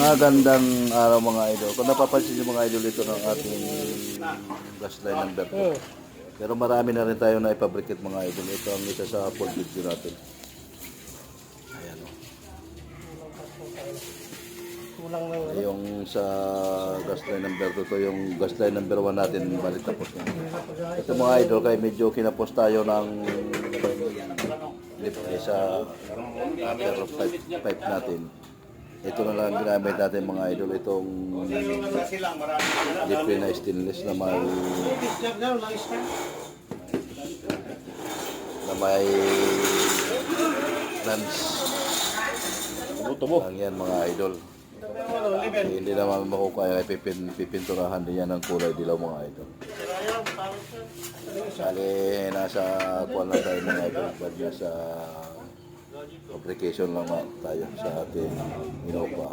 Magandang araw mga idol. Kung napapansin nyo mga idol, ito ng ating gas line number 2. Pero marami na rin tayo na ipabrikit mga idol. Ito ang isa sa full video natin. Ayan o. Yung sa gas line number 2, to yung gas line number 1 natin, balik tapos na. Ito mga idol, kaya medyo kinapos tayo ng libre sa number of pipe natin. Ito na lang ginamit natin mga idol, itong libre na stainless na may lens. Tubo lang yan mga idol. Hindi naman makukaya, pipinturahan din yan ng kulay dilaw mga idol. Sali nasa kuwan lang tayo mga idol, nasa fabrication lang tayo sa ating inuupahan.